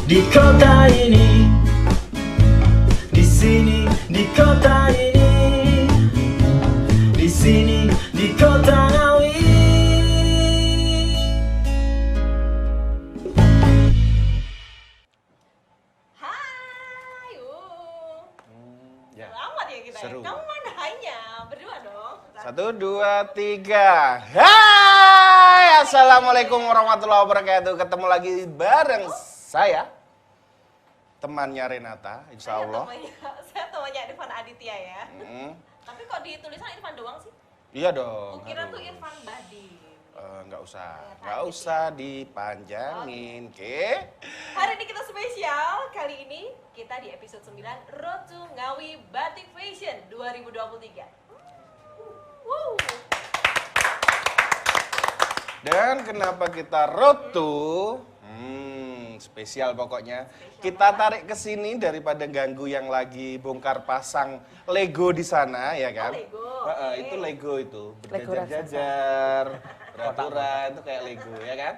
di kota ini, di sini di kota ini, di sini di kota Ngawi. Hai, Ya. selamat ya kita. Seru. Kamu mana hanya berdua dong. 1, 2, 3. Hai, assalamualaikum warahmatullahi wabarakatuh. Ketemu lagi bareng saya, temannya Renata, insya Allah. Saya temannya Irfan Aditya ya. Tapi kok di tulisan Irfan doang sih? Iya dong. Kira tuh aduh. Irfan Badi. Nggak usah, Ya, nggak Aditya. usah dipanjangin, oke? Hari ini kita spesial. Kali ini kita di episode 9 Road to Ngawi Batik Fashion 2023. Wow. Dan kenapa kita road to? Spesial pokoknya. Kita tarik ke sini daripada ganggu yang lagi bongkar pasang Lego di sana, ya kan? Lego, Heeh, oke. itu Lego itu, Lego berjajar-jajar, beraturan itu kayak Lego, ya kan?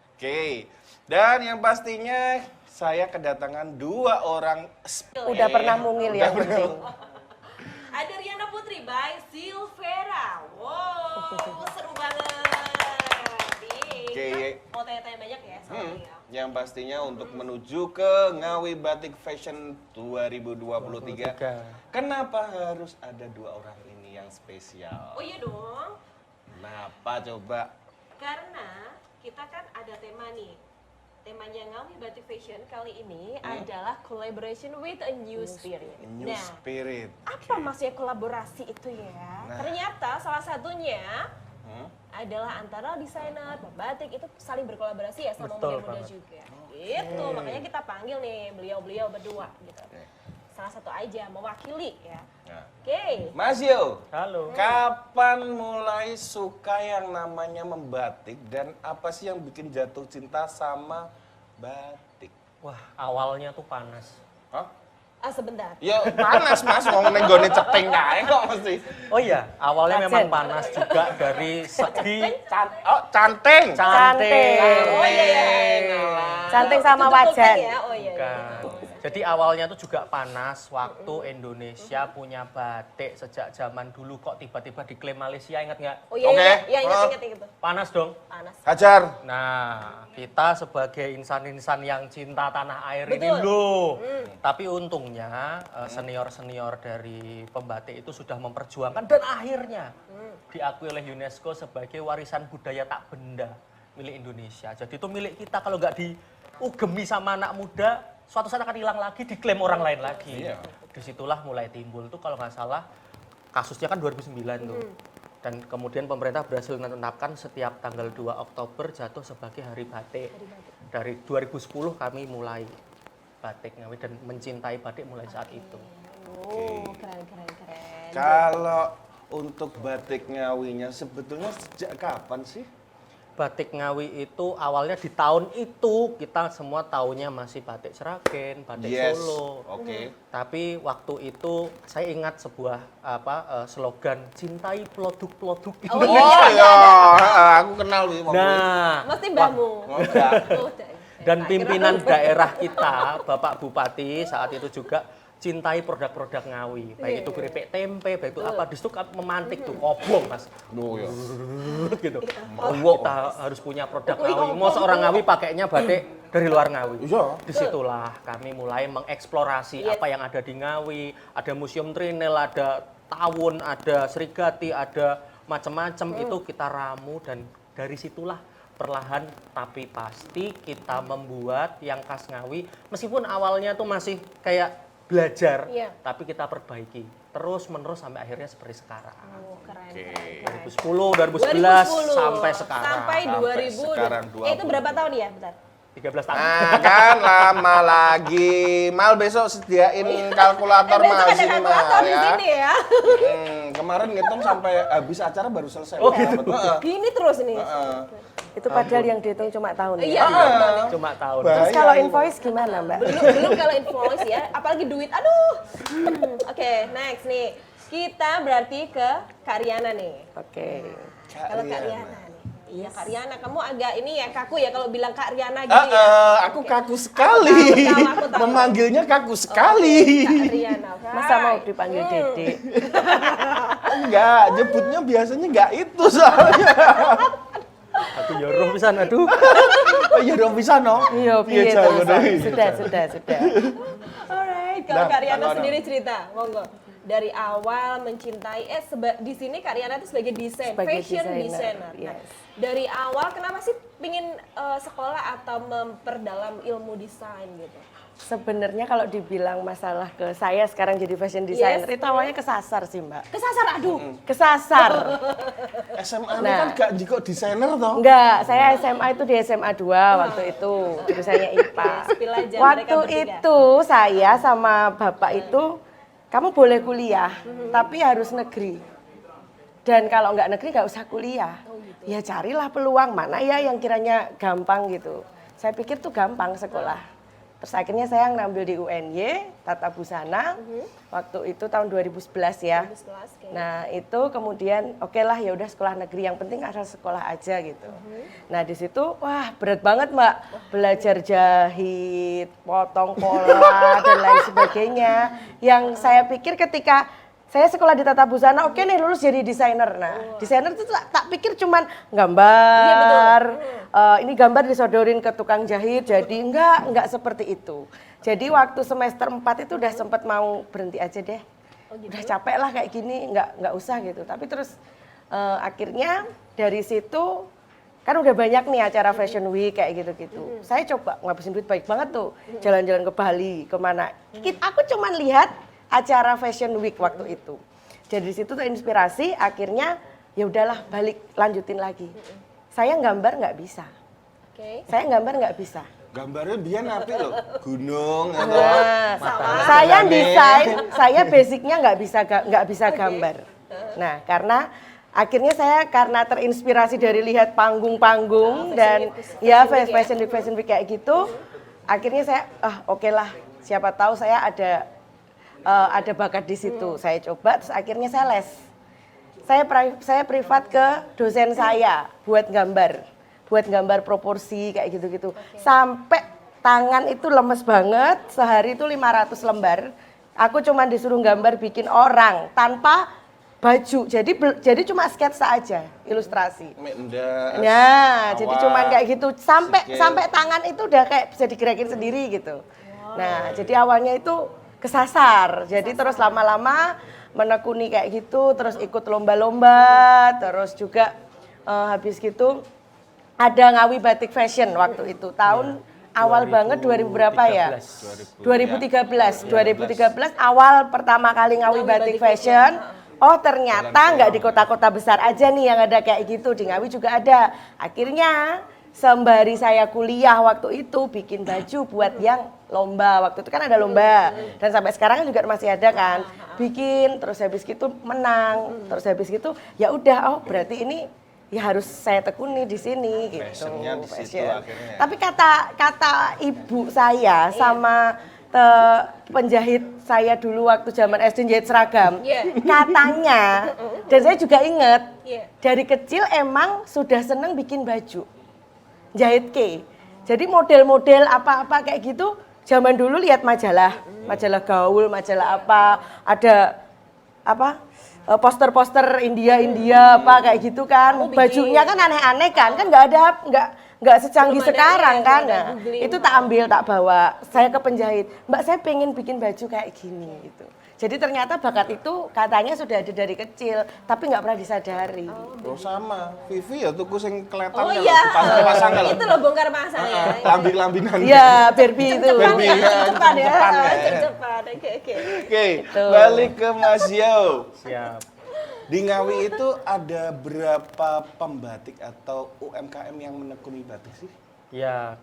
Oke. Dan yang pastinya saya kedatangan 2 orang Udah pernah mungil Udah yang penting. Ada Riana Putri by Silvera. Wow, seru banget. Oke. Mau tanya-tanya banyak ya sama dia. Yang pastinya untuk menuju ke Ngawi Batik Fashion 2023. Kenapa harus ada 2 orang ini yang spesial? Oh iya dong, Kenapa coba? karena kita kan ada tema nih. Temanya Ngawi Batik Fashion kali ini adalah collaboration with a new spirit. New Nah, Spirit. apa maksudnya kolaborasi itu ya? Nah. Ternyata salah satunya Hmm? adalah antara desainer, pembatik itu saling berkolaborasi ya sama Betul muda-muda banget. juga. Gitu, makanya kita panggil nih beliau-beliau berdua gitu. Oke. Salah satu aja mewakili ya. Nah. Oke. Mas Yo, Halo. kapan mulai suka yang namanya membatik dan apa sih yang bikin jatuh cinta sama batik? Wah, awalnya tuh panas. Hah? Ah sebentar. Ya panas mas, mau nenggone ceting kae kok mesti. Oh iya, awalnya Pajen. memang panas juga dari segi Canting. cantik. Oh iya iya. Cantik sama Tutup kuping wajan. Ya? Oh iya. iya. Bukan. Jadi awalnya tuh juga panas waktu Indonesia punya batik sejak zaman dulu kok tiba-tiba diklaim Malaysia, ingat nggak? Oh iya Oke. iya. Iya ingat Oh. ingat ingat. Panas dong. Panas. Hajar. Nah, kita sebagai insan-insan yang cinta tanah air ini Betul. loh. Tapi untungnya senior-senior dari pembatik itu sudah memperjuangkan dan akhirnya diakui oleh UNESCO sebagai warisan budaya tak benda milik Indonesia. Jadi itu milik kita, kalau nggak diugemi sama anak muda, suatu saat akan hilang lagi, diklaim orang lain lagi. Iya. Disitulah mulai timbul tuh kalau nggak salah kasusnya kan 2009 tuh. Dan kemudian pemerintah berhasil menetapkan setiap tanggal 2 Oktober jatuh sebagai Hari Batik. Dari 2010 kami mulai batik Ngawi dan mencintai batik mulai saat itu. Oh keren keren keren. Kalau untuk batik Ngawinya sebetulnya sejak kapan sih? Batik Ngawi itu awalnya di tahun itu kita semua taunya masih batik Seragen, batik Yes. Solo. Oke. Tapi waktu itu saya ingat sebuah slogan, cintai produk-produk Oh, Oh iya, iya, aku kenal nih. Nah, Mesti mbahmu. Enggak. Oh, udah. dan Tak pimpinan kira- daerah kita, Bapak Bupati saat itu juga cintai produk-produk Ngawi. Baik itu keripik tempe, baik itu apa, di situ memantik tuh kobong Mas. Duh ya. Gitu. Mau Kita harus punya produk Ngawi. Mau seorang Ngawi pakainya batik dari luar Ngawi. Iya. Disitulah kami mulai mengeksplorasi Yes. apa yang ada di Ngawi. Ada Museum Trinil, ada Tawun, ada Srigati, ada macam-macam. Itu kita ramu dan dari situlah perlahan tapi pasti kita membuat yang khas Ngawi. Meskipun awalnya tuh masih kayak belajar, Iya. tapi kita perbaiki terus menerus sampai akhirnya seperti sekarang. Oh, keren, Oke. keren, keren. 2010, 2011 sampai sekarang. Sampai 2000. sekarang, Itu berapa tahun ya? Bentar. 13 tahun. Nah kan lama lagi. Mal besok sediain kalkulator Besok mal ada sini mal kalkulator di ya. sini ya. Kemarin ngitung sampai habis acara baru selesai. Oh, gitu. Heeh. Gini terus nih. Heeh. Itu padahal yang dihitung cuma tahun Iya, ya. betul. Cuma tahun. Bah. Terus Bahaya kalau ini. invoice gimana, Mbak? Belum kalau invoice ya, apalagi duit. Aduh. Oke, next nih. Kita berarti ke Kak Riana nih. Oke. Kalau Kak Riana nih. Iya Kak Riana, kamu agak ini ya kaku ya kalau bilang Kak Riana gitu ya. Aku kaku sekali. Aku tahu. Memanggilnya kaku sekali. Kak Riana. Masa mau dipanggil Dede? Enggak, nyebutnya biasanya enggak itu soalnya. Aku ya roh pisan aduh. Oh iya dong bisa no. Iya, piye Iya, to, jangan. sudah. Alright, kalau Nah, Kak Riana kalau- sendiri cerita, monggo. Dari awal mencintai, di sini Kak Riana itu sebagai Sebagai fashion designer, designer. Nah, yes. dari awal kenapa sih pingin sekolah atau memperdalam ilmu desain gitu? Sebenarnya kalau dibilang masalah ke saya sekarang jadi fashion designer, Yes. itu awalnya kesasar sih Mbak. Kesasar, aduh. Kesasar. SMA ini Nah. kan gak jiko desainer toh. Enggak, saya SMA itu di SMA 2 waktu itu, jurusannya IPA. Spill aja, mereka Waktu bertiga. itu saya sama bapak itu, kamu boleh kuliah, tapi harus negeri. Dan kalau nggak negeri nggak usah kuliah. Ya carilah peluang, mana ya yang kiranya gampang gitu. Saya pikir tuh gampang sekolah. Terus akhirnya saya ngambil di UNY, Tata Busana, waktu itu tahun 2011 ya. 2011, oke. Nah itu kemudian oke lah ya udah sekolah negeri, yang penting asal sekolah aja gitu. Nah di situ wah berat banget Mbak, belajar jahit, potong pola dan lain sebagainya. Yang saya pikir ketika saya sekolah di Tata Busana, oke nih lulus jadi desainer. Nah desainer itu tak pikir cuman gambar, ini gambar disodorin ke tukang jahit, jadi enggak seperti itu. Jadi waktu semester 4 itu udah sempat mau berhenti aja deh. Udah capek lah kayak gini, enggak usah gitu. Tapi terus akhirnya dari situ kan udah banyak nih acara Fashion Week kayak gitu-gitu. Saya coba ngabisin duit baik banget tuh, jalan-jalan ke Bali, kemana. Aku cuman lihat acara Fashion Week waktu itu. Jadi di situ terinspirasi, akhirnya ya udahlah balik lanjutin lagi. Saya gambar nggak bisa. Oke. Saya gambar nggak bisa. Gambarnya biar api loh. Gunung atau Nah, matahari. saya desain, saya basicnya nggak bisa gambar. Nah, karena akhirnya saya karena terinspirasi dari lihat panggung-panggung dan ya fashion week kayak gitu, akhirnya saya oke lah, siapa tahu saya ada bakat di situ. Saya coba, terus akhirnya saya les. Saya privat ke dosen saya buat gambar proporsi kayak gitu-gitu. Sampai tangan itu lemes banget, sehari itu 500 lembar. Aku cuma disuruh gambar bikin orang tanpa baju. Jadi cuma sketsa aja, ilustrasi. Mendas. Nah, jadi awak, cuman kayak gitu sikit. sampai tangan itu udah kayak bisa digerakin sendiri gitu. Nah, jadi awalnya itu kesasar. Jadi terus lama-lama menekuni kayak gitu, terus ikut lomba-lomba, terus juga habis gitu ada Ngawi Batik Fashion waktu itu. Tahun awal banget 2000 berapa ya? 2013 awal pertama kali Ngawi Batik Fashion. Oh ternyata nggak di kota-kota besar aja nih yang ada kayak gitu, di Ngawi juga ada. Akhirnya sembari saya kuliah waktu itu bikin baju buat yang lomba, waktu itu kan ada lomba dan sampai sekarang juga masih ada kan, bikin terus habis gitu menang, terus habis gitu ya udah berarti ini ya harus saya tekuni di sini gitu. Fashionnya di situ Fashion. akhirnya. Tapi kata ibu saya sama penjahit saya dulu waktu zaman SD jahit seragam, katanya dan saya juga inget dari kecil emang sudah seneng bikin baju, jahit jadi model-model apa-apa kayak gitu. Zaman dulu lihat majalah gaul, majalah apa, ada apa poster-poster India apa kayak gitu kan. Bajunya kan aneh-aneh kan nggak secanggih sekarang kan. Nah, itu tak ambil, tak bawa. Saya ke penjahit, Mbak saya pengen bikin baju kayak gini gitu. Jadi ternyata bakat itu katanya sudah ada dari kecil, tapi nggak pernah disadari. Oh sama, Vivi ya tuku sing kelihatan Oh ya, iya, pasang-pasang kan. itu loh bongkar pasang ya. Lambing-lambinan. Iya, Barbie itu. Cepat Barbie, ya, cepat ya. cepat ya. Cepat, oke. Oke, balik ke Mas Yo. Siap. Di Ngawi itu ada berapa pembatik atau UMKM yang menekuni batik sih? Ya,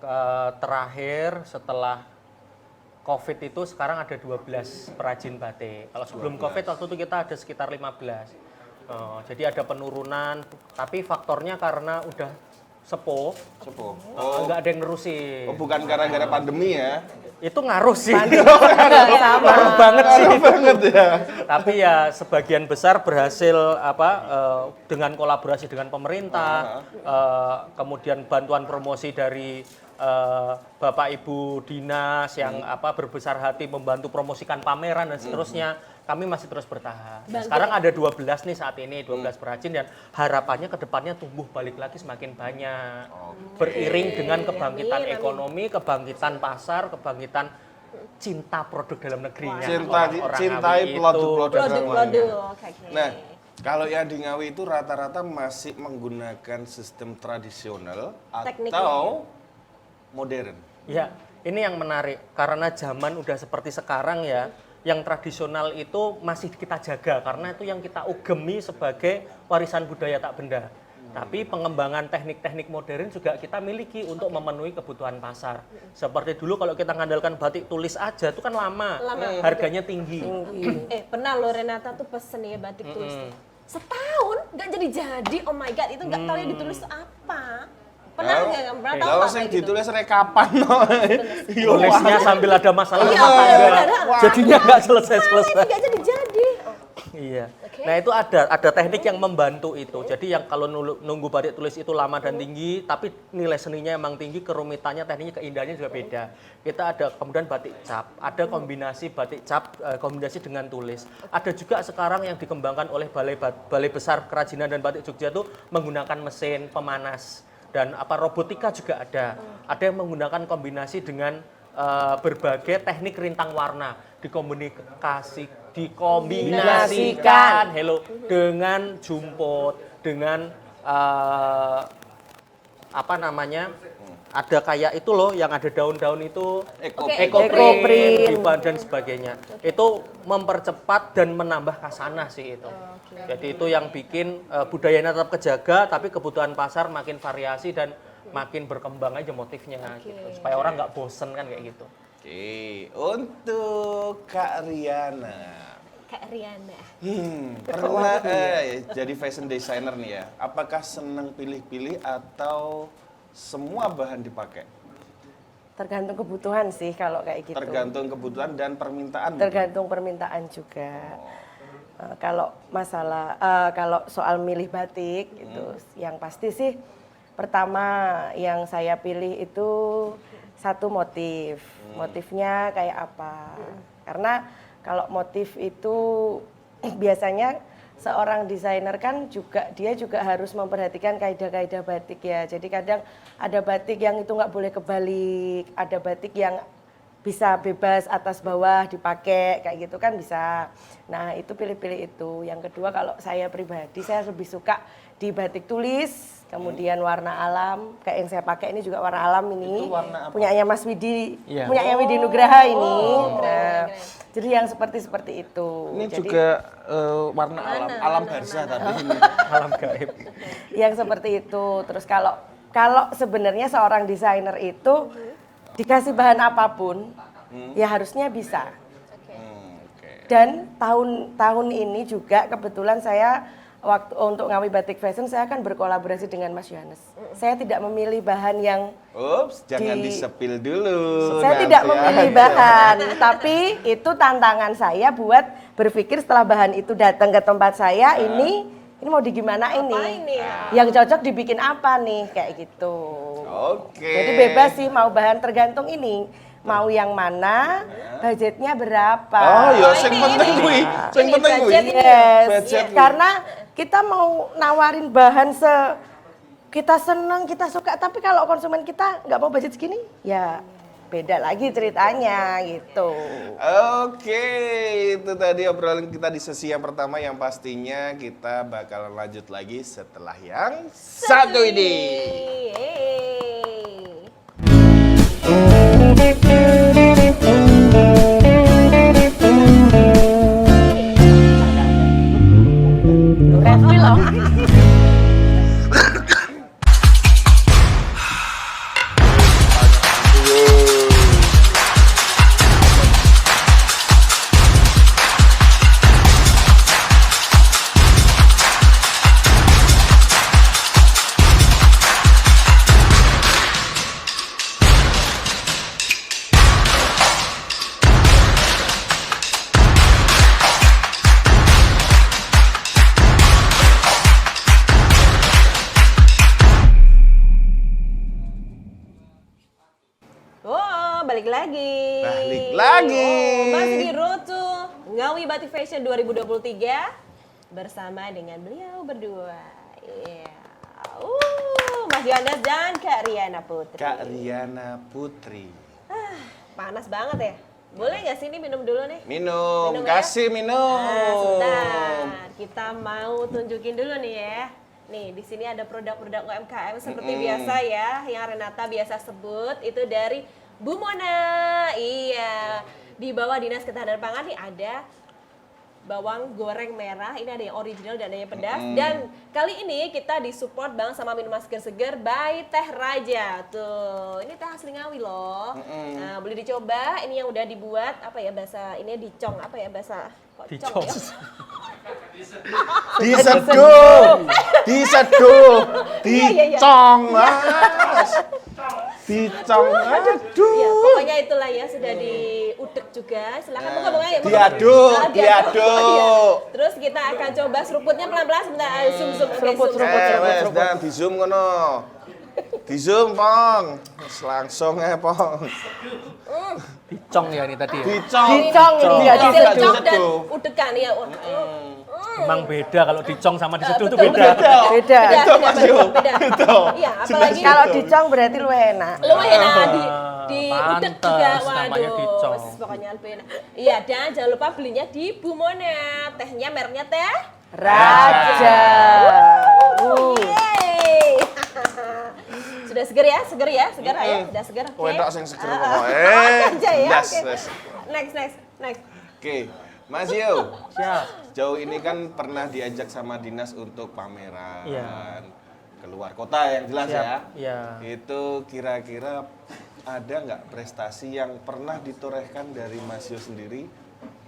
terakhir setelah COVID itu sekarang ada 12 perajin batik. Kalau sebelum 12. COVID waktu itu kita ada sekitar 15. Jadi ada penurunan, tapi faktornya karena udah sepuh, Sepuh. nggak ada yang nerusin. Oh, bukan gara-gara pandemi ya? Itu ngaruh sih. Sama. Ngaruh banget sih. Banget ya. Tapi ya sebagian besar berhasil dengan kolaborasi dengan pemerintah, kemudian bantuan promosi dari Bapak Ibu dinas yang berbesar hati membantu promosikan pameran dan seterusnya. Kami masih terus bertahan. Nah, sekarang ada 12 nih saat ini, 12 perajin dan harapannya ke depannya tumbuh balik lagi semakin banyak. Beriring dengan kebangkitan ekonomi, kebangkitan pasar, kebangkitan cinta produk dalam negerinya. Cintai produk-produk Produk. Nah, kalau yang di Ngawi itu rata-rata masih menggunakan sistem tradisional Tekniknya. atau modern. Ya, ini yang menarik karena zaman udah seperti sekarang ya. Yang tradisional itu masih kita jaga karena itu yang kita ugemi sebagai warisan budaya tak benda. Tapi pengembangan teknik-teknik modern juga kita miliki untuk memenuhi kebutuhan pasar. Seperti dulu kalau kita mengandalkan batik tulis aja itu kan lama. Harganya tinggi. Pernah lo Renata tuh pesen ya batik tulis. Setahun nggak jadi. Oh my god, itu nggak tahu ya ditulis apa. Pernah nggak? Pernah tahu Kalau nggak yang kayak gitu? ditulis rekapan Tulisnya sambil ada masalah Iya, rumah tangga. benar. Jadinya nggak selesai-selesai. Nggak jadi. Iya. Oke. Nah itu ada teknik yang membantu itu. Jadi yang kalau nunggu batik tulis itu lama dan tinggi, tapi nilai seninya emang tinggi, kerumitannya, tekniknya, keindahannya juga beda. Kita ada kemudian batik cap, ada kombinasi batik cap, kombinasi dengan tulis. Ada juga sekarang yang dikembangkan oleh Balai Besar Kerajinan dan Batik Jogja itu menggunakan mesin pemanas dan robotika juga ada. Ada yang menggunakan kombinasi dengan berbagai teknik rintang warna dikombinasikan dengan jumput, dengan ada kayak itu loh yang ada daun-daun itu Ekoprint dan sebagainya. Itu mempercepat dan menambah khasanah sih itu. Jadi itu yang bikin budayanya tetap kejaga tapi kebutuhan pasar makin variasi dan makin berkembang aja motifnya gitu. Supaya orang nggak bosen kan kayak gitu. Oke, untuk Kak Riana. Pernah jadi fashion designer nih ya. Apakah senang pilih-pilih atau semua bahan dipakai? Tergantung kebutuhan sih kalau kayak gitu. Tergantung kebutuhan dan permintaan. Tergantung permintaan juga. Kalau masalah kalau soal milih batik itu yang pasti sih pertama yang saya pilih itu satu motif. Motifnya kayak apa? Karena kalau motif itu biasanya seorang desainer kan dia juga harus memperhatikan kaidah-kaidah batik ya. Jadi kadang ada batik yang itu nggak boleh kebalik, ada batik yang bisa bebas atas bawah dipakai kayak gitu kan bisa. Nah itu pilih-pilih itu. Yang kedua kalau saya pribadi saya lebih suka di batik tulis, kemudian warna alam kayak yang saya pakai ini juga warna alam ini. Itu warna apa? Punyanya Mas Widi, Iya. punyanya Widi Nugraha ini. Nah, jadi yang seperti itu. Ini Jadi, juga warna alam barzah tadi ini. Alam gaib. yang seperti itu. Terus kalau sebenarnya seorang desainer itu dikasih bahan apapun, ya harusnya bisa. Dan tahun ini juga kebetulan saya untuk Ngawi Batik Fashion saya akan berkolaborasi dengan Mas Yohanes. Saya tidak memilih bahan yang Jangan disepil dulu. saya nanti tidak memilih aja. bahan, tapi itu tantangan saya buat berpikir setelah bahan itu datang ke tempat saya ini mau digimana ini? ini ya? Yang cocok dibikin apa nih kayak gitu. Oke. Jadi bebas sih mau bahan tergantung ini. Mau yang mana, budgetnya berapa. Oh, ya sing penting kuwi. Sing Ini penting kuwi. budget. Yes, Budget. karena kita mau nawarin bahan kita seneng, kita suka, tapi kalau konsumen kita nggak mau budget segini, ya beda lagi ceritanya gitu. Oke, itu tadi obrolan kita di sesi yang pertama yang pastinya kita bakal lanjut lagi setelah yang satu ini. balik lagi. Balik lagi. Masih di Road to Ngawi Batik Fashion 2023 bersama dengan beliau berdua. Iya. Mas Yohanes dan Kak Riana Putri. Kak Riana Putri. Panas banget ya. Boleh nggak sih ini minum dulu nih? Minum, Minum ya? kasih minum. Nah, sebentar. Kita mau tunjukin dulu nih ya. Nih, di sini ada produk-produk UMKM seperti biasa ya, yang Renata biasa sebut itu dari Bu Mona. Iya. Di bawah Dinas Ketahanan Pangan nih ada bawang goreng merah. Ini ada yang original dan ada yang pedas. Dan kali ini kita disupport banget sama minuman seger-seger by Teh Raja. Tuh, ini teh asli Ngawi loh. Nah, boleh dicoba. Ini yang udah dibuat apa ya bahasa ini dicong apa ya bahasa kok cong ya? Diseduh, Iya. dicong, Mas. Dicong, aduh. Ya, pokoknya itulah ya sudah diudek juga. Silakan buka ya. Diaduk, Ah, diaduk. Terus kita akan coba seruputnya pelan-pelan sebentar. Zoom. Oke, Seruput, zoom. Wes, dan di zoom kono. Di zoom, Pong. Wes, langsung Pong. Dicong ya ini tadi ya. Dicong. Dicong ini ya, Hasil diseduh. cong dan udekan ya. Emang beda kalau dicong sama diseduh itu Betul, beda. betul. Beda. Beda. Iya, apalagi Kalau dicong berarti lu enak. lumayan enak di udek Pantes, juga. namanya dicong. Pokoknya lebih enak. Iya, dan jangan lupa belinya di Bu Mona. Tehnya mereknya Teh Raja. Yeay. Sudah seger ya? Seger ya? Seger ya? Sudah seger. Oke. Wedok sing seger Ah, pokoke. aja ya. Yes, Oke. yes. Next. Oke, Mas Yo. Siap. Jauh ini kan pernah diajak sama dinas untuk pameran Iya. keluar kota yang jelas Siap, ya. iya. Itu kira-kira ada nggak prestasi yang pernah ditorehkan dari Mas Yo sendiri?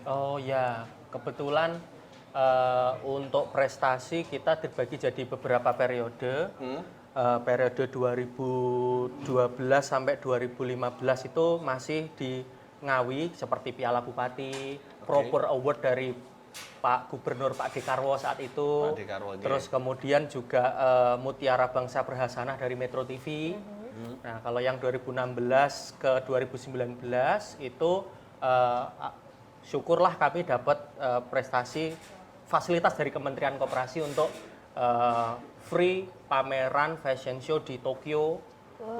Oh ya, kebetulan untuk prestasi kita terbagi jadi beberapa periode. Periode 2012 sampai 2015 itu masih di Ngawi seperti Piala Bupati, Proper Award dari Pak Gubernur Pak Dekarwo saat itu. Pak Dekarwo, oke. Terus kemudian juga Mutiara Bangsa Berhasanah dari Metro TV. Nah, kalau yang 2016 ke 2019 itu syukurlah kami dapat prestasi fasilitas dari Kementerian Koperasi untuk free pameran fashion show di Tokyo.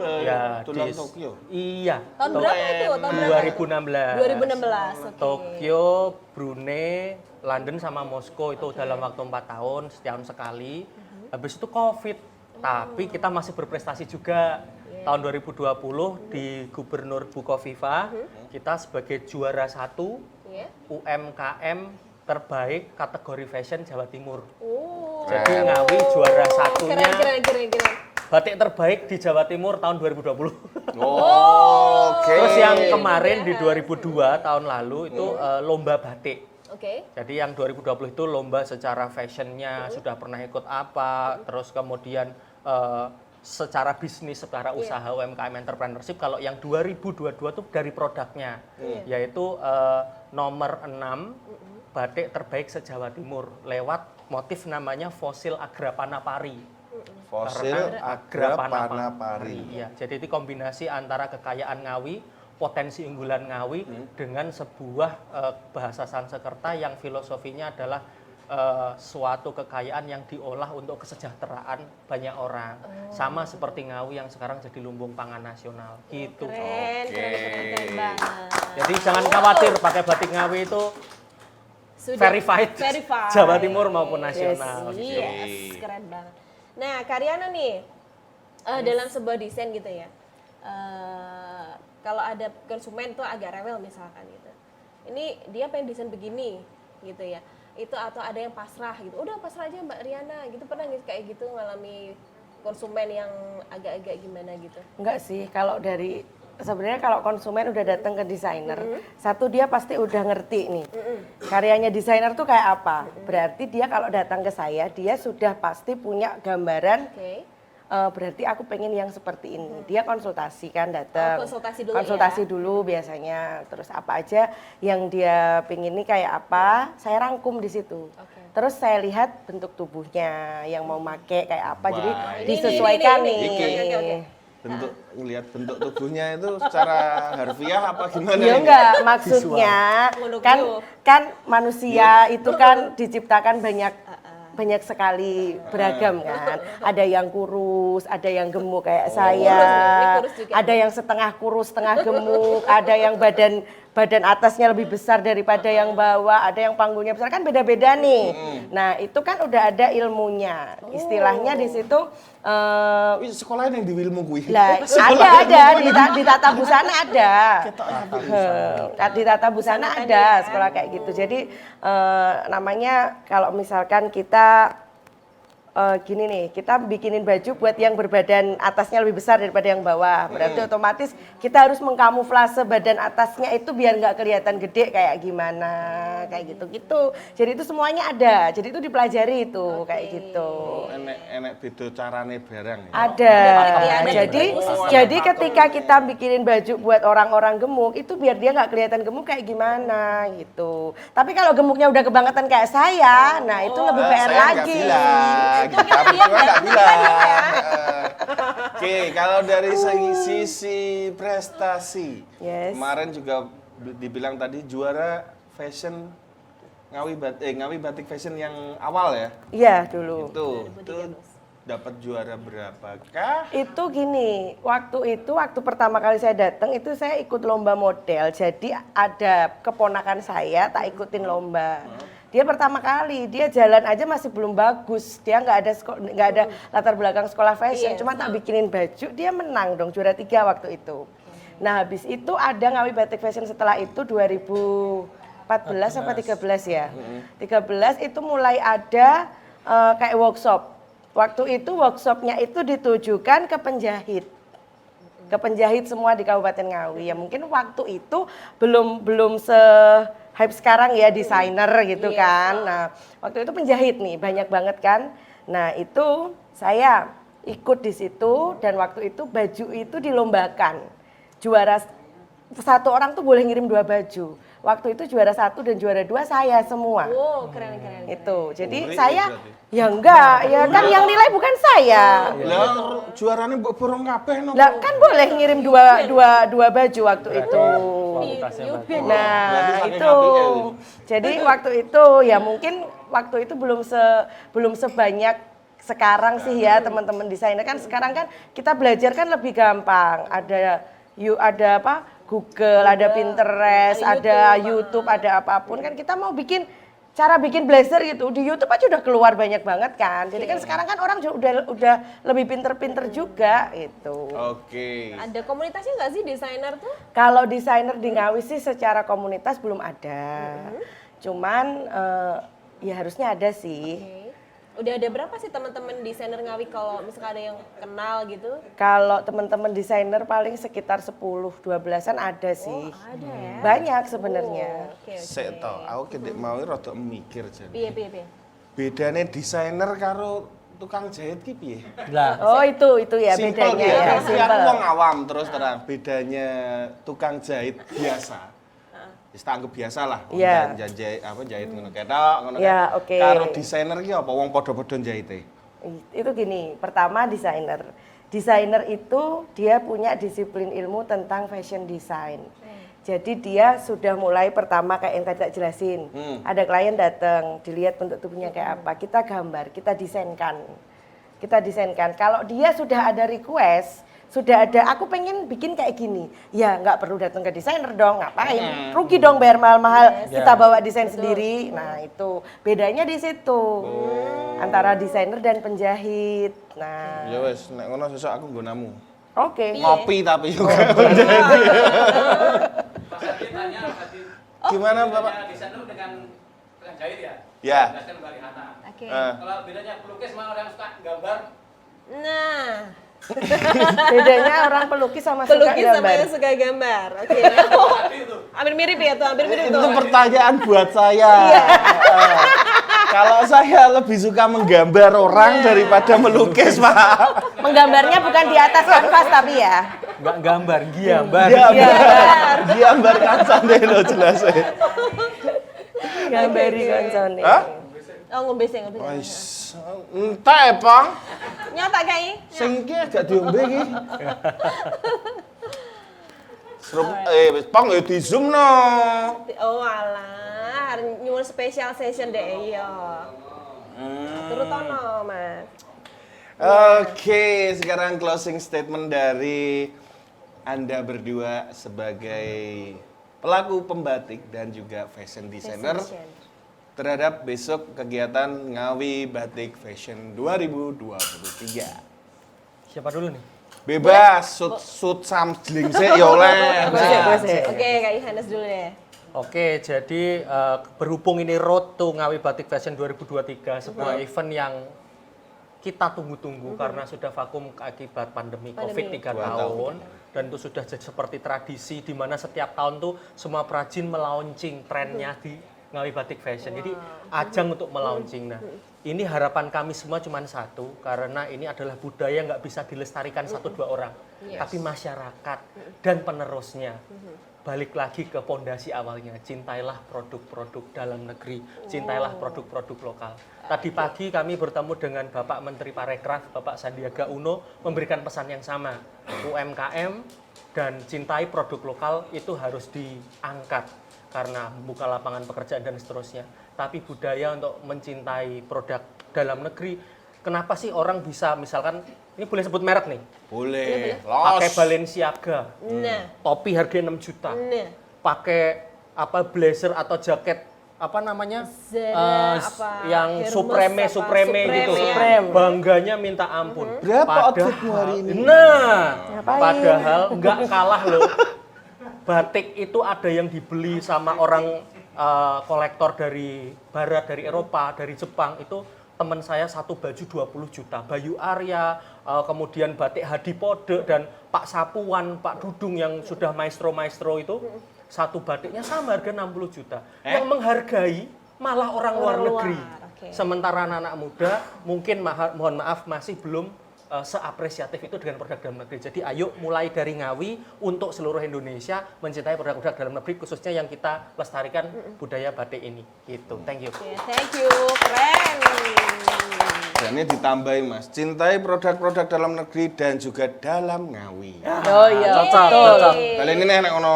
Ya, Tulang di Tokyo. Iya. Tahun berapa itu? Tahun berapa? 2016. 2016. Oke. Tokyo, Brunei, London sama Moskow itu dalam waktu 4 tahun, setahun sekali. Habis itu Covid. Tapi kita masih berprestasi juga. Tahun 2020 di Gubernur Bukoviva, kita sebagai juara 1 Iya. UMKM terbaik kategori fashion Jawa Timur. Oh. Jadi Ngawi juara satunya Keren. batik terbaik di Jawa Timur tahun 2020. Oke. Terus yang kemarin di 2002 tahun lalu itu lomba batik. Oke. Jadi yang 2020 itu lomba secara fashionnya sudah pernah ikut apa, terus kemudian secara bisnis, secara usaha UMKM entrepreneurship. Kalau yang 2022 itu dari produknya, yaitu nomor 6 batik terbaik se-Jawa Timur lewat motif namanya Fosil Agrapanapari. Fosil Agrapanapari. Iya, jadi itu kombinasi antara kekayaan Ngawi, potensi unggulan Ngawi dengan sebuah bahasa Sanskerta yang filosofinya adalah suatu kekayaan yang diolah untuk kesejahteraan banyak orang. Sama seperti Ngawi yang sekarang jadi lumbung pangan nasional. Gitu. Keren banget. Jadi jangan khawatir pakai batik Ngawi itu verified. Jawa Timur maupun nasional. Yes, keren banget. Nah, Karyana nih, dalam sebuah desain gitu ya, kalau ada konsumen tuh agak rewel misalkan gitu. Ini dia pengen desain begini gitu ya. Itu atau ada yang pasrah gitu. Udah pasrah aja Mbak Riana gitu. Pernah gitu kayak gitu ngalami konsumen yang agak-agak gimana gitu? Enggak sih, kalau dari sebenarnya kalau konsumen udah datang ke desainer, satu dia pasti udah ngerti nih karyanya desainer tuh kayak apa. Berarti dia kalau datang ke saya, dia sudah pasti punya gambaran. Berarti aku pengen yang seperti ini. Dia konsultasi kan datang. Konsultasi dulu biasanya. Terus apa aja yang dia pengen ini kayak apa, saya rangkum di situ. Terus saya lihat bentuk tubuhnya yang mau make kayak apa. Jadi disesuaikan nih. ngelihat bentuk tubuhnya itu secara harfiah apa gimana Ya ini? enggak, maksudnya Visual. kan manusia itu kan diciptakan banyak sekali beragam kan. Ada yang kurus, ada yang gemuk kayak saya. Ini kurus juga. Ada yang setengah kurus, setengah gemuk, ada yang badan atasnya lebih besar daripada yang bawah, ada yang panggungnya besar, kan beda-beda nih. Nah, itu kan udah ada ilmunya. Istilahnya di situ Wih, sekolah yang di Wilmu kuwi. lah, ada di tata busana ada. Di tata busana ada sekolah kayak gitu. Jadi namanya kalau misalkan kita gini nih, kita bikinin baju buat yang berbadan atasnya lebih besar daripada yang bawah. Berarti otomatis kita harus mengkamuflase badan atasnya itu biar nggak kelihatan gede kayak gimana, kayak gitu-gitu. Jadi itu semuanya ada. Jadi itu dipelajari itu kayak gitu. Enek beda carane barang ya. Ada. ada Jadi ketika kita bikinin baju buat orang-orang gemuk itu biar dia nggak kelihatan gemuk kayak gimana gitu. Tapi kalau gemuknya udah kebangetan kayak saya, nah itu lebih PR Saya lagi. nggak bilang, tapi nggak bilang. Oke, kalau dari sisi prestasi, Yes. kemarin juga dibilang tadi juara fashion Ngawi Batik Fashion yang awal ya. Iya dulu. Itu dapat juara berapakah? Itu gini, waktu pertama kali saya datang itu saya ikut lomba model. Jadi ada keponakan saya tak ikutin lomba. Dia pertama kali, dia jalan aja masih belum bagus. Dia nggak ada latar belakang sekolah fashion, cuma tak bikinin baju, dia menang dong juara 3 waktu itu. Nah, habis itu ada Ngawi Batik Fashion setelah itu 2014 apa 13 ya. 13 itu mulai ada kayak workshop. Waktu itu workshopnya itu ditujukan ke penjahit. Ke penjahit semua di Kabupaten Ngawi. Ya mungkin waktu itu belum hype sekarang ya desainer gitu kan. Nah, waktu itu penjahit nih banyak banget kan. Nah, itu saya ikut di situ dan waktu itu baju itu dilombakan. Juara satu orang tuh boleh ngirim 2 baju. Waktu itu juara 1 dan juara 2 saya semua. Wow, keren. Itu. Jadi Uri saya berarti. ya enggak, ya kan yang nilai bukan saya. Lah juaranya mbok borong kabeh no. Lah kan boleh ngirim dua baju waktu itu. Kualitasnya bagus. Nah, Berarti saking itu. apiknya. Jadi waktu itu ya mungkin waktu itu belum sebanyak sekarang sih ya teman-teman desainer kan sekarang kan kita belajar kan lebih gampang. Ada apa? Google, ada Pinterest, ada YouTube, ada apapun kan kita mau cara bikin blazer gitu di YouTube aja udah keluar banyak banget kan. Jadi kan sekarang kan orang udah lebih pinter-pinter juga gitu. Oke. Ada komunitasnya nggak sih desainer tuh? Kalau desainer di Ngawi sih secara komunitas belum ada. Cuman ya harusnya ada sih. Oke. Udah ada berapa sih teman-teman desainer Ngawi kalau misalkan ada yang kenal gitu? Kalau teman-teman desainer paling sekitar 10-12an ada sih. Ada ya? Banyak sebenarnya. Oke. Sik to, aku kedek mau rada mikir jan. Piye. Bedane desainer karo tukang jahit ki piye? Lah, Oh itu ya Simpel bedanya ya. ya. Tapi aku wong awam terus terang. Bedanya tukang jahit biasa. Wis tak anggap biasa lah. Iya. Jahit ngono ketok, ngono Iya, kan. oke. Karo desainer ki apa wong padha-padha jahite? Itu gini, pertama desainer. Desainer itu dia punya disiplin ilmu tentang fashion design. Jadi dia sudah mulai pertama kayak yang tadi tak jelasin. Ada klien datang, dilihat bentuk tubuhnya kayak apa, kita gambar, kita desainkan. Kalau dia sudah ada request, sudah ada, aku pengen bikin kayak gini. Ya nggak perlu datang ke desainer dong, ngapain? Rugi dong bayar mahal-mahal, kita bawa desain sendiri. Nah itu, bedanya di situ. Antara desainer dan penjahit. Nah, Ya wis, nek ngono sesuk aku nggonamu. oke. Ngopi tapi juga. Gimana Bapak? Desainer dengan jahit ya? Ya. Jelaskan Mbak Rihana. Oke. Kalau bedanya pelukis sama orang yang suka gambar, Nah, Bedanya orang pelukis sama suka pelukis sama gambar. yang suka gambar. Oke. tadi itu. Hampir mirip ya tuh, hampir mirip Itu tuh. pertanyaan buat saya. Kalau saya lebih suka menggambar orang daripada melukis, Pak. Menggambarnya bukan di atas kanvas tapi ya. nggak gambar, giambar. Gambar kan santai lo jelas. Gambari koncone. Hah? Oh, ngombe sih, ngombe. Wis entek ya, Pang. Nyotak kayak Sing iki gak diombe iki. Serup wis Pang ya di zoom no. Oh alah, nyuwun special session deh iya. Turutono, Mas. Oke, sekarang closing statement dari Anda berdua sebagai pelaku pembatik dan juga fashion designer terhadap besok kegiatan Ngawi Batik Fashion 2023. Siapa dulu nih? Bebas, sut samjling sih ya oleh. Oke, Kak Yohanes dulu deh. Oke, jadi berhubung ini Road to Ngawi Batik Fashion 2023, sebuah event yang kita tunggu-tunggu karena sudah vakum akibat pandemi COVID 3 tahun. Dan itu sudah jadi seperti tradisi di mana setiap tahun tuh semua perajin melaunching trennya di Ngawi Batik Fashion. Jadi ajang untuk melaunching. Nah, ini harapan kami semua cuma satu, karena ini adalah budaya nggak bisa dilestarikan 1-2 orang, tapi masyarakat dan penerusnya. Balik lagi ke pondasi awalnya, cintailah produk-produk dalam negeri, cintailah produk-produk lokal. Tadi pagi kami bertemu dengan Bapak Menteri Parekraf, Bapak Sandiaga Uno, memberikan pesan yang sama. UMKM dan cintai produk lokal itu harus diangkat karena membuka lapangan pekerjaan dan seterusnya. Tapi budaya untuk mencintai produk dalam negeri, kenapa sih orang bisa, misalkan, ini boleh sebut merek nih? Boleh. Pakai Los. Balenciaga, Nah, topi harganya 6 juta. nah. Pakai apa blazer atau jaket apa namanya? Zara, apa, yang Hermes, Supreme apa, Supreme gitu. ya. Bangganya minta ampun. Berapa outfitmu hari ini? Nah, Ngapain? padahal nggak kalah loh. Batik itu ada yang dibeli sama orang kolektor dari barat, dari Eropa, dari Jepang, itu teman saya satu baju 20 juta. Bayu Arya, kemudian batik Hadipode dan Pak Sapuan, Pak Dudung yang sudah maestro-maestro itu, satu batiknya sama harga 60 juta. Yang menghargai malah orang luar negeri. Oke. Sementara anak-anak muda mungkin mohon maaf masih belum seapresiatif itu dengan produk dalam negeri. Jadi ayo mulai dari Ngawi untuk seluruh Indonesia mencintai produk-produk dalam negeri, khususnya yang kita lestarikan budaya batik ini. Gitu. Thank you. Oke, thank you, keren. Dan ini ditambahin Mas, cintai produk-produk dalam negeri dan juga dalam Ngawi. Oh iya, Cocok. Kali ini enak ono.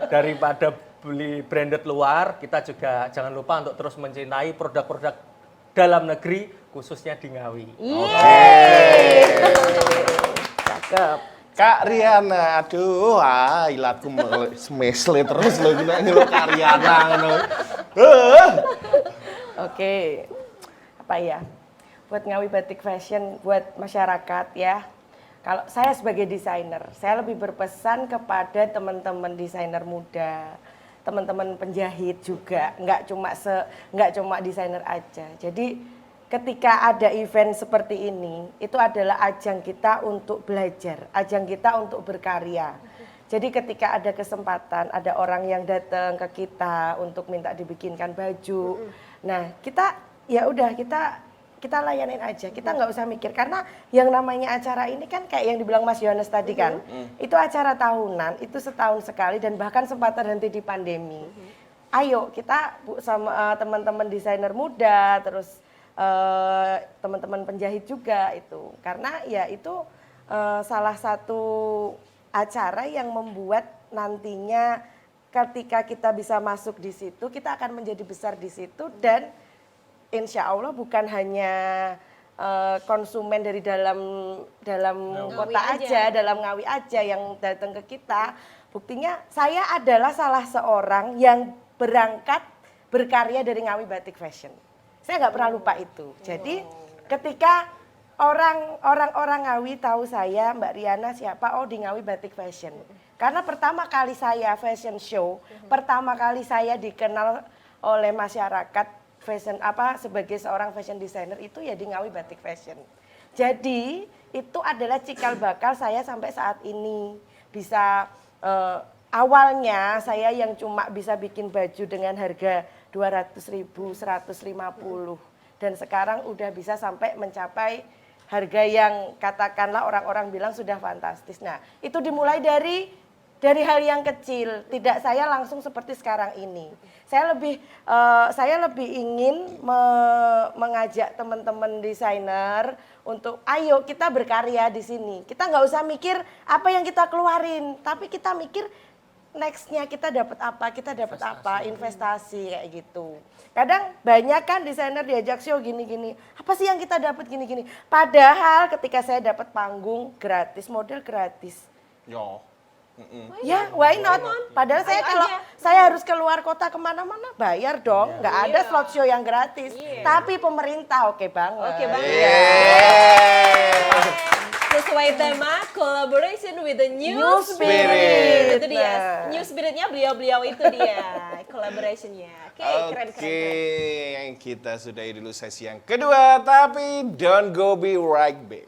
Daripada beli branded luar, kita juga jangan lupa untuk terus mencintai produk-produk dalam negeri, khususnya di Ngawi. cakep. Kak Riana, aduh, ilatku mesle terus loh ini lo Kak Riana ngono. Oke, apa ya? Buat Ngawi Batik Fashion, buat masyarakat ya. Kalau saya sebagai desainer, saya lebih berpesan kepada teman-teman desainer muda, teman-teman penjahit juga, nggak cuma desainer aja. Jadi ketika ada event seperti ini, itu adalah ajang kita untuk belajar, ajang kita untuk berkarya. Jadi ketika ada kesempatan, ada orang yang datang ke kita untuk minta dibikinkan baju, nah kita ya udah kita layanin aja, kita nggak usah mikir, karena yang namanya acara ini kan kayak yang dibilang Mas Yohanes tadi kan, itu acara tahunan, itu setahun sekali dan bahkan sempat terhenti di pandemi. Ayo kita sama teman-teman desainer muda, terus teman-teman penjahit juga itu, karena ya itu salah satu acara yang membuat nantinya ketika kita bisa masuk di situ, kita akan menjadi besar di situ dan insya Allah bukan hanya konsumen dari dalam kota aja, dalam Ngawi aja yang datang ke kita. Buktinya saya adalah salah seorang yang berangkat berkarya dari Ngawi Batik Fashion. Saya nggak pernah lupa itu. Jadi ketika orang-orang Ngawi tahu saya, Mbak Riana siapa? Oh, di Ngawi Batik Fashion. Karena pertama kali saya fashion show, pertama kali saya dikenal oleh masyarakat fashion sebagai seorang fashion designer itu ya di Ngawi Batik Fashion. Jadi itu adalah cikal bakal saya sampai saat ini bisa awalnya saya yang cuma bisa bikin baju dengan harga 200.000, 150 dan sekarang udah bisa sampai mencapai harga yang katakanlah orang-orang bilang sudah fantastis. Nah, itu dimulai dari dari hal yang kecil, tidak saya langsung seperti sekarang ini. Saya lebih ingin mengajak teman-teman desainer untuk ayo kita berkarya di sini. Kita nggak usah mikir apa yang kita keluarin, tapi kita mikir nextnya kita dapat apa, investasi kayak gitu. Kadang banyak kan desainer diajak show gini-gini, apa sih yang kita dapat gini-gini. Padahal ketika saya dapat panggung gratis, model gratis. Yo. Ya, why not? Padahal saya kalau saya harus keluar kota kemana-mana bayar dong, nggak ada slot show yang gratis. Tapi pemerintah oke banget. Oke banget. Sesuai tema collaboration with the new spirit. Itu dia. New spiritnya beliau-beliau itu dia. Collaborationnya. Oke, keren. Kita sudahi dulu sesi yang kedua, tapi don't go be right back.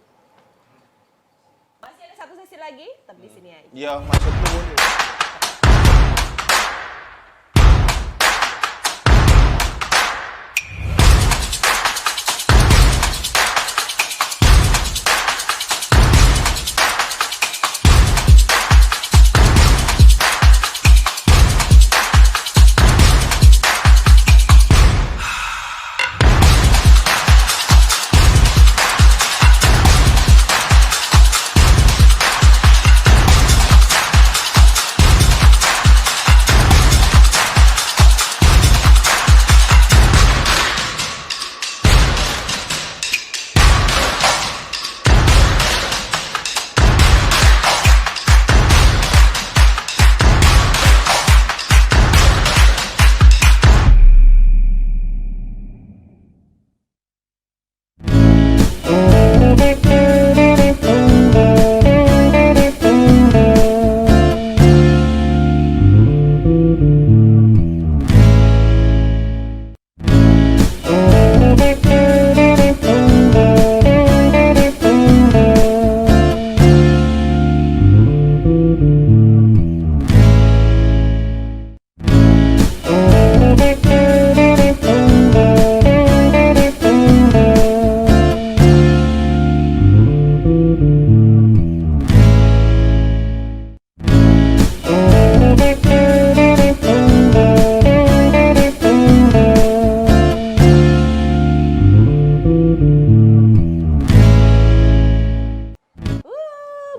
Masih ada satu sesi lagi, tetap di sini aja. Ya, masuk dulu.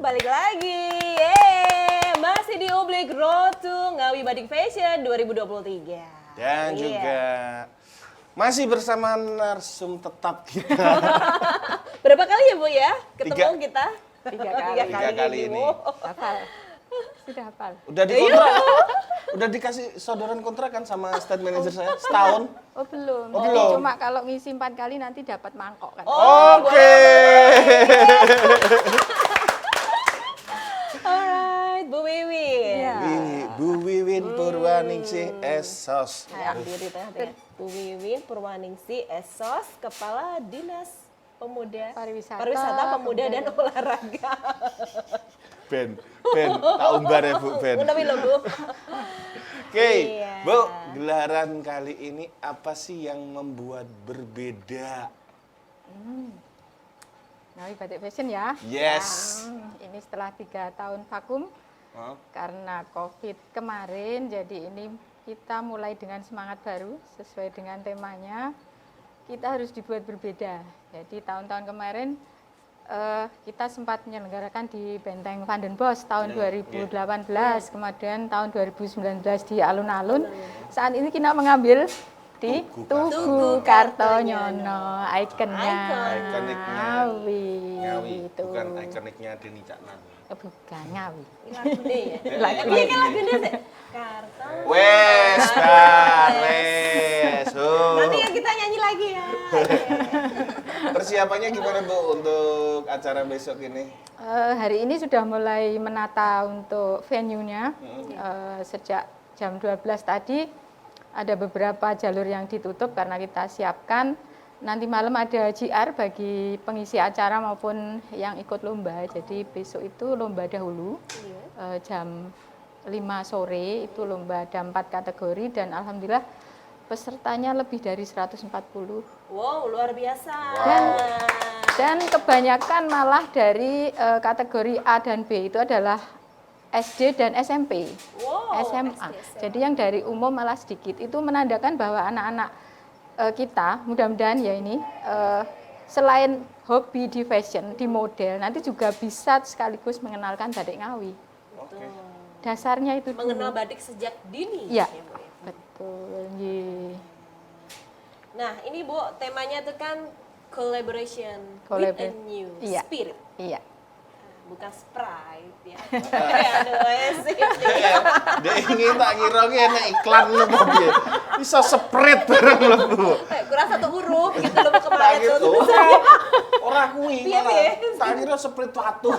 Balik lagi. Yeay. Masih di Ublik Road to Ngawi Batik Fashion 2023. Dan Iya. juga masih bersama narsum tetap kita. Berapa kali ya Bu ya ketemu kita? Tiga kali ini. Hafal. Sudah hafal. Udah dikontrak. Udah dikasih sodoran kontrak kan sama state manager saya setahun. Oh belum. Oh, Jadi belum. cuma kalau ngisi 4 kali nanti dapat mangkok kan. Oke. Alright, Bu Wiwin. Iya. Bu Wiwin Purwaningsih Esos. Nah, di tengah-tengah. Bu Wiwin Purwaningsih Esos, Kepala Dinas Pariwisata, Pemuda dan Olahraga. Ben, tak umbar ya Bu Ben. Tapi lo Bu. Oke, Iya. Bu, gelaran kali ini apa sih yang membuat berbeda? Ngawi Batik Fashion ya. Yes. Ini setelah 3 tahun vakum Hah? karena COVID kemarin, jadi ini kita mulai dengan semangat baru sesuai dengan temanya. Kita harus dibuat berbeda. Jadi tahun-tahun kemarin kita sempat menyelenggarakan di Benteng Van den Bosch tahun 2018, kemudian tahun 2019 di alun-alun. Saat ini kita mengambil di Tugu Kartonyono, ikonnya Ikoniknya Ngawi. Ngawi, Itu. bukan ikoniknya Deni Caknan. Bukan Ngawi. Iya kan lagunya sih. Karto. Wes, wes. Nanti ya kita nyanyi lagi ya. Persiapannya gimana Bu untuk acara besok ini? Hari ini sudah mulai menata untuk venue-nya. Sejak jam 12 tadi ada beberapa jalur yang ditutup karena kita siapkan. Nanti malam ada JR bagi pengisi acara maupun yang ikut lomba. Jadi besok itu lomba dahulu jam 5 sore itu lomba, ada 4 kategori dan alhamdulillah pesertanya lebih dari 140. Wow, luar biasa. Dan kebanyakan malah dari kategori A dan B itu adalah SD dan SMP, Wow, SMA. SD, SMA. Jadi yang dari umum malah sedikit. Itu menandakan bahwa anak-anak kita, mudah-mudahan ya ini, selain hobi di fashion, di model, nanti juga bisa sekaligus mengenalkan batik Ngawi. Oke. Dasarnya itu dulu. Mengenal batik sejak dini. Iya, ya, Bu, ya. betul. Ye. Nah, ini Bu, temanya itu kan collaboration with a Collaborate. new Iya. spirit. Iya. Bukan Sprite ya. Aduh, sih. Dia ingin tak kira enak iklan lu mau piye. Bisa spread bareng lho, Bu. Kurang satu huruf gitu loh Bu, Tak kemarin kira tuh. ora kuwi Piye, malah. piye? Tak kira spread watu.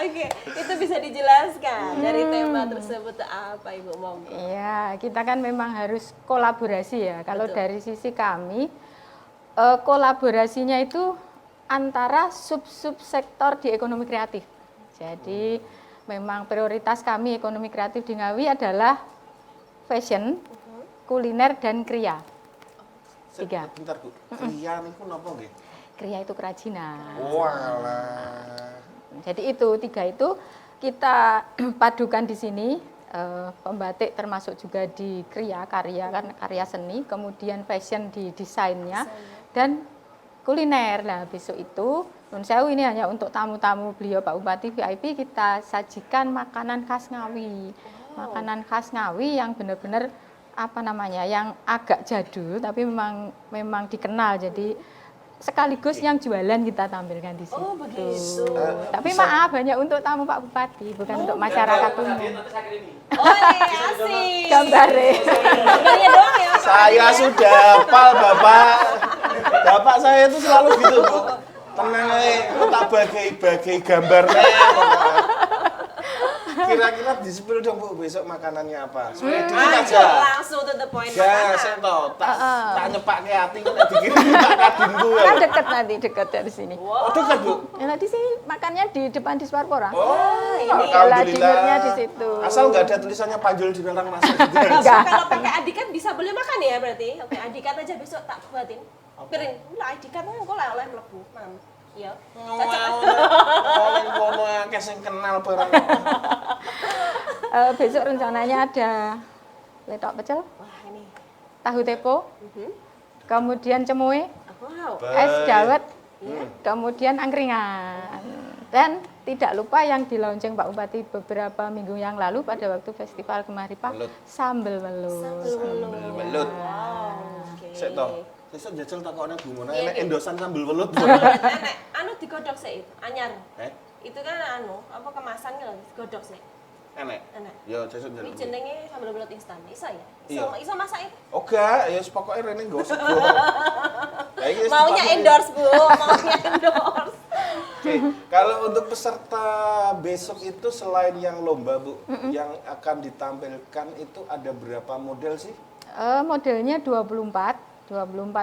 Oke, itu bisa dijelaskan dari tema tersebut apa Ibu monggo? Iya, kita kan memang harus kolaborasi ya. Kalau Betul. dari sisi kami, kolaborasinya itu antara sub-sub sektor di ekonomi kreatif. Jadi memang prioritas kami ekonomi kreatif di Ngawi adalah fashion, kuliner, dan kriya. Tiga. Bentar, Bu. Kriya niku napa nggih? Kriya itu kerajinan. Walah. Jadi itu tiga itu kita padukan di sini. Pembatik termasuk juga di kriya, karya kan karya seni, kemudian fashion di desainnya, dan kuliner. Nah besok itu Nun Sewu ini hanya untuk tamu-tamu beliau Pak Bupati VIP, kita sajikan makanan khas Ngawi. Makanan khas Ngawi yang benar-benar apa namanya, yang agak jadul tapi memang dikenal. Jadi sekaligus yang jualan kita tampilkan di situ. Oh, begitu. Tapi maaf, hanya untuk tamu Pak Bupati, bukan untuk masyarakat umum. Nanti saya kirimi. Oh iya, asik. Gambarnya. Gambarnya doang ya. Pak? Saya sudah hafal, Bapak. Bapak saya itu selalu gitu, Bu. Tenang aja, aku tak bagai gambarnya. Kira-kira di-spill dong, Bu, besok makanannya apa? Supaya dikit aja. Langsung to the point. Ya, saya tahu. Tak nyepak ke hati, kalau dikirim tak kadinku. Kan dekat nanti, dekat dari sini. Oh, dekat, Bu. Ya, nanti sih makannya di depan di Sparpora. Oh, Lah, dinnernya di situ. Asal nggak ada tulisannya Panjul dilarang masuk gitu. Enggak. Kalau pakai adikat bisa boleh makan ya berarti? Oke, adikat aja besok tak buatin. Piring, lah adikat kan kok oleh mlebu. Mam. Iya. Oleh kono akeh sing kenal barang. Besok rencananya ada letok pecel, Wah, ini. tahu tepo, kemudian cemoe, Wow. es dawet, kemudian angkringan. Dan tidak lupa yang di launching Pak Bupati beberapa minggu yang lalu pada waktu Festival Kemaripa, Belut. sambal belut. Belut. Wow. Oke. Sik to. Sesuk jajal takokne Bu Mona enek endosan sambel welut. Enek, anu digodhog sih, anyar. Itu kan anu, apa kemasan lho, digodhog sih. Enek. Enak. Yo sesuk Ini jajal. jenenge sambal belut instan. Iso ya? Iya. Iso masak itu? Oga, ya wis pokoke rene nggo sego. Lah iki wis Maunya dipakai. endorse, Bu. Maunya endorse. Oke, kalau untuk peserta besok itu selain yang lomba, Bu, yang akan ditampilkan itu ada berapa model sih? Modelnya 24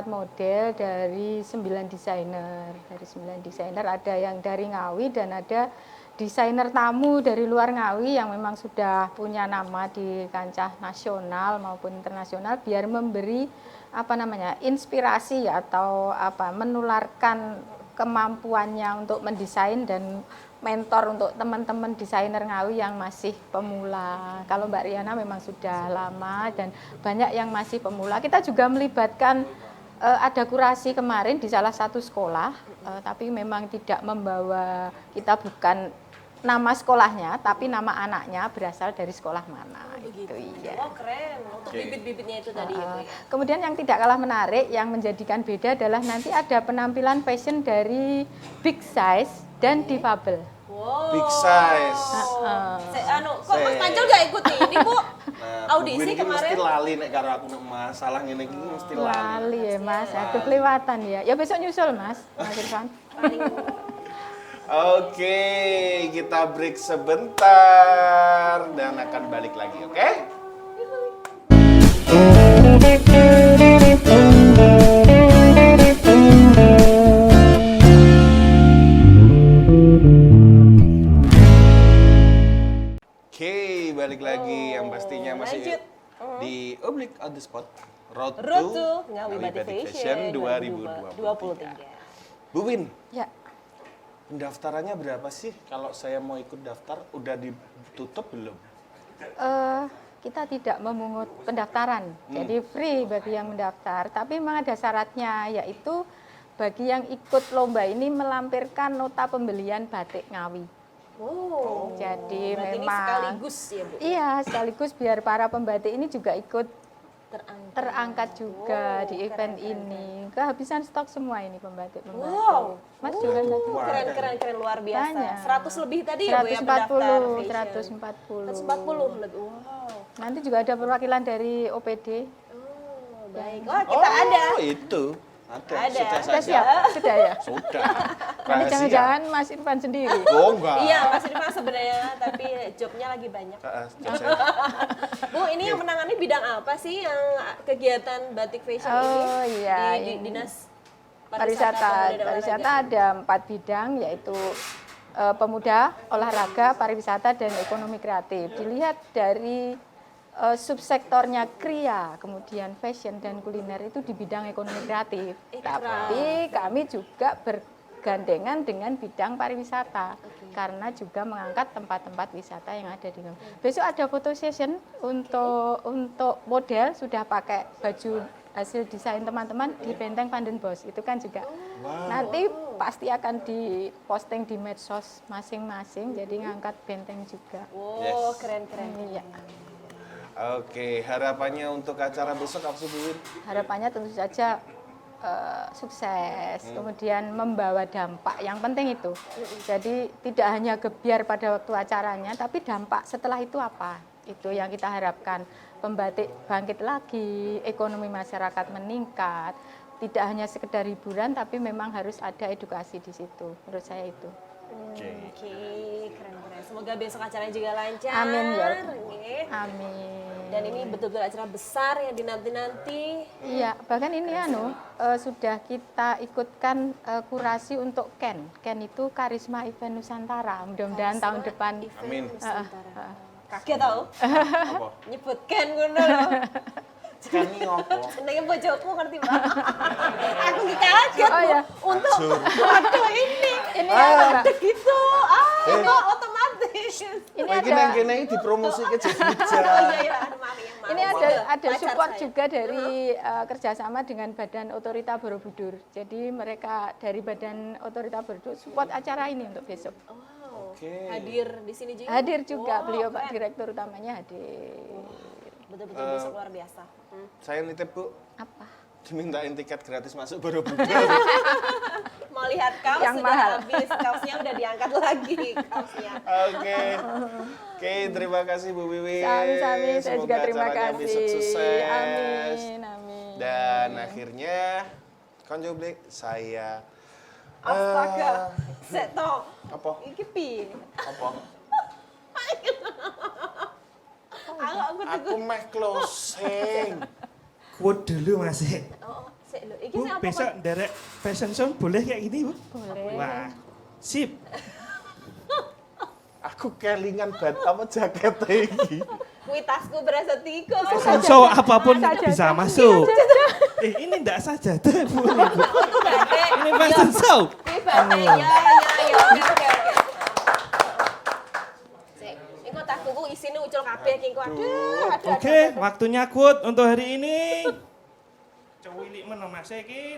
model dari 9 desainer. Dari 9 desainer ada yang dari Ngawi dan ada desainer tamu dari luar Ngawi yang memang sudah punya nama di kancah nasional maupun internasional biar memberi apa namanya inspirasi atau apa menularkan kemampuannya untuk mendesain dan mentor untuk teman-teman desainer Ngawi yang masih pemula. Kalau Mbak Riana memang sudah lama dan banyak yang masih pemula. Kita juga melibatkan ada kurasi kemarin di salah satu sekolah, tapi memang tidak membawa, kita bukan nama sekolahnya, tapi nama anaknya berasal dari sekolah mana. Gitu, iya. Oh, keren. Untuk bibit-bibitnya itu tadi itu ya. Kemudian yang tidak kalah menarik, yang menjadikan beda adalah nanti ada penampilan fashion dari big size dan difabel. Wow. Big size. Kok Mas Pancul nggak ikuti ini, Bu? Nah, Audisi Bu Win iki kemarin. mesti lali nek karo aku nek masalah ngene iki mesti lali. Lali ya Mas, aduh kelewatan ya. Ya besok nyusul Mas, Mas Irfan. Oke, kita break sebentar dan akan balik lagi, oke? Oke, balik lagi yang pastinya masih lanjut. di Oblik on the Spot Road to Ngawi Batik Fashion 2023. 2023. Bu Win, Ya. Pendaftarannya berapa sih? Kalau saya mau ikut daftar, udah ditutup belum? Kita tidak memungut pendaftaran, jadi free bagi yang mendaftar. Tapi memang ada syaratnya, yaitu bagi yang ikut lomba ini melampirkan nota pembelian batik Ngawi. Oh, Jadi berarti ini memang sekaligus ya Bu? Iya, sekaligus biar para pembatik ini juga ikut Terangkat. terangkat juga Wow, di event ini. Kehabisan stok semua ini pembatik-pembatik. Wow. Mas juga tadi. Keren luar biasa. Banyak. 100 lebih tadi ya Bu ya pendaftar 140. 140 lebih. Wow. Nanti juga ada perwakilan dari OPD. Oh, baik. Wah, kita ada. Oh, itu. Ada. Ada. Sudah Sudah saja. siap? Sudah ya? Sudah. Nanti Rahasia. jangan-jangan Mas Irfan sendiri. Oh, enggak. Iya, Mas Irfan sebenarnya, tapi jobnya lagi banyak. Job saya. Bu, ini yang menangani bidang apa sih yang kegiatan batik fashion Oh, ini iya, di ini. Dinas Pariwisata. Pemuda dan Pariwisata Olahraga? ada 4 bidang, yaitu pemuda, olahraga, pariwisata, dan ekonomi kreatif. Dilihat dari subsektornya kria, kemudian fashion dan kuliner itu di bidang ekonomi kreatif. Tapi kami juga bergandengan dengan bidang pariwisata karena juga mengangkat tempat-tempat wisata yang ada di kami. Besok ada photo session untuk model sudah pakai baju hasil desain teman-teman di Benteng Vandenbosch itu kan juga nanti pasti akan diposting di medsos masing-masing, jadi ngangkat benteng juga. Wow, Yes. keren-keren. Iya. Oke, harapannya untuk acara besok apa sih, Bu Win? Harapannya tentu saja sukses, kemudian membawa dampak. Yang penting itu. Jadi tidak hanya gebiar pada waktu acaranya, tapi dampak setelah itu apa? Itu yang kita harapkan. Pembatik bangkit lagi, ekonomi masyarakat meningkat. Tidak hanya sekedar hiburan, tapi memang harus ada edukasi di situ. Menurut saya itu. Oke, keren-keren. Semoga besok acaranya juga lancar. Amin, ya. Oke. Amin. Dan ini betul-betul acara besar yang dinanti-nanti. Iya, bahkan ini sudah kita ikutkan kurasi untuk Ken. Ken itu Karisma Event Nusantara. Mudah-mudahan tahun depan. Amin. Kaget tau? Apa? Nyebut Ken ngono lho. Kan ini apa? Senengnya bojoku ngerti Mbak. Aku kaget. Oh, ya. Untuk waduh ini. Ini apa, Mbak? Ada gitu. Kok otomatis. Ini Wah, ini ada yang kene iki dipromosi ke Oh Jogja. iya, aduh maaf ya. maaf. ini ada Pacar support saya. juga dari kerjasama dengan Badan Otorita Borobudur. Jadi mereka dari Badan Otorita Borobudur support acara ini untuk besok. Wow. Oke. Hadir di sini juga. Hadir juga Wow, beliau Pak keren. Direktur utamanya hadir. Betul-betul besok luar biasa. Saya nitip, Bu. Apa? Dimintain tiket gratis masuk Borobudur. Mau lihat kaos Yang sudah mahal. habis, kaosnya udah diangkat lagi kaosnya. Oke. Oke, terima kasih Bu Wiwi. Sami-sami, saya juga Semoga terima acaranya kasih. besok sukses. Amin, amin. Dan akhirnya Konjo Blik, saya Astaga, seto. apa? Iki piye? Apa? Aku Aku meh closing. Quote dulu Mas. Oh, sik lho. Iki Bu, sing apa? besok derek fashion show boleh kayak gini, Bu? Boleh. Wah, sip. Aku kelingan apa jaket iki. Kuwi tasku berasa tiga. Fashion show apapun Sajadah. bisa masuk. Ini enggak sajadah, Bu. Ini fashion show. Kuwi batik. Ya. Oke. Sik, engko tasku ku isine ucul kabeh iki engko aduh. Oke, waktunya quote untuk hari ini. Cuwilik men Mas iki.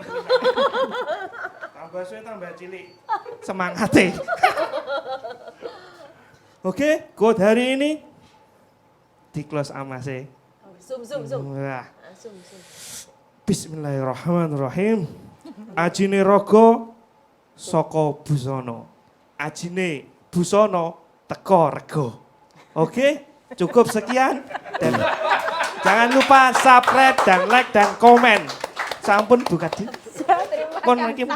Tambah suwe tambah cilik. Semangate. Oke, quote hari ini di close amase. Zoom. Wah. Zoom. Bismillahirrahmanirrahim. Ajine raga saka busana. Ajine busana teka rega. Oke, cukup sekian dan jangan lupa subscribe dan like dan komen. Sampun buka di. Kon iki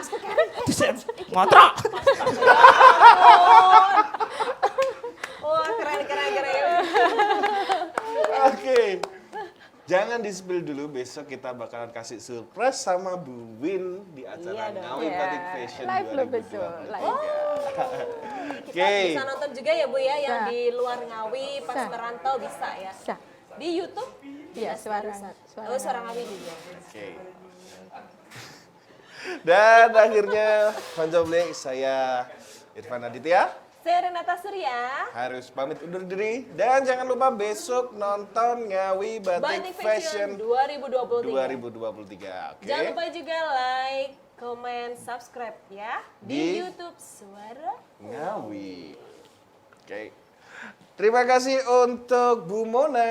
dhisik ngotrok. Wah, keren. Oke. Jangan di-spill dulu, besok kita bakalan kasih surprise sama Bu Win di acara Iya dong. Ngawi Batik Fashion Live loh betul. 2023. Live. Kita bisa nonton juga ya Bu ya, yang Bisa. di luar Ngawi pas Bisa. merantau bisa ya. Bisa. Di YouTube? Iya, suara Suara Ngawi juga. Oke. Dan akhirnya Konjo Blik, saya Irfan Aditya Saya Renata Surya. harus pamit undur diri dan jangan lupa besok nonton Ngawi Batik Fashion 2023. 2023. Oke. Jangan lupa juga like, komen, subscribe ya Di di YouTube Suara. Ngawi. Oke. Terima kasih untuk Bu Mona.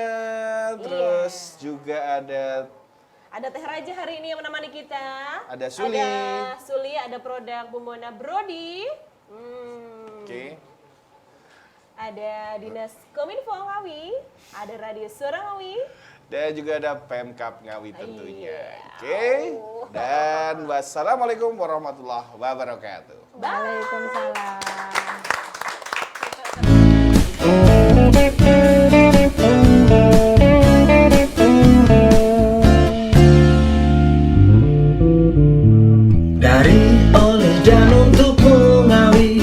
Terus juga Ada Teh Raja hari ini yang menemani kita. Ada Suli. Ada Suli, ada produk Bumona Brody. Oke. Ada Dinas Kominfo Ngawi, ada Radio Suara Ngawi. Dan juga ada Pemkap Ngawi tentunya. Iya. Oke. Dan wassalamualaikum warahmatullahi wabarakatuh. Waalaikumsalam. Dari, oleh, dan untukmu Ngawi,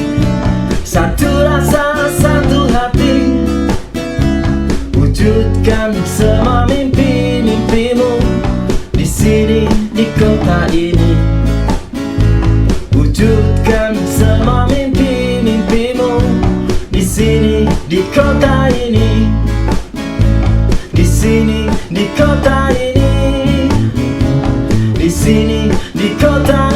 satu rasa, satu hati, wujudkan semua mimpi-mimpimu di sini, di kota ini. Wujudkan semua mimpi-mimpimu di sini, di kota ini. Di sini, di kota ini. Di sini, di kota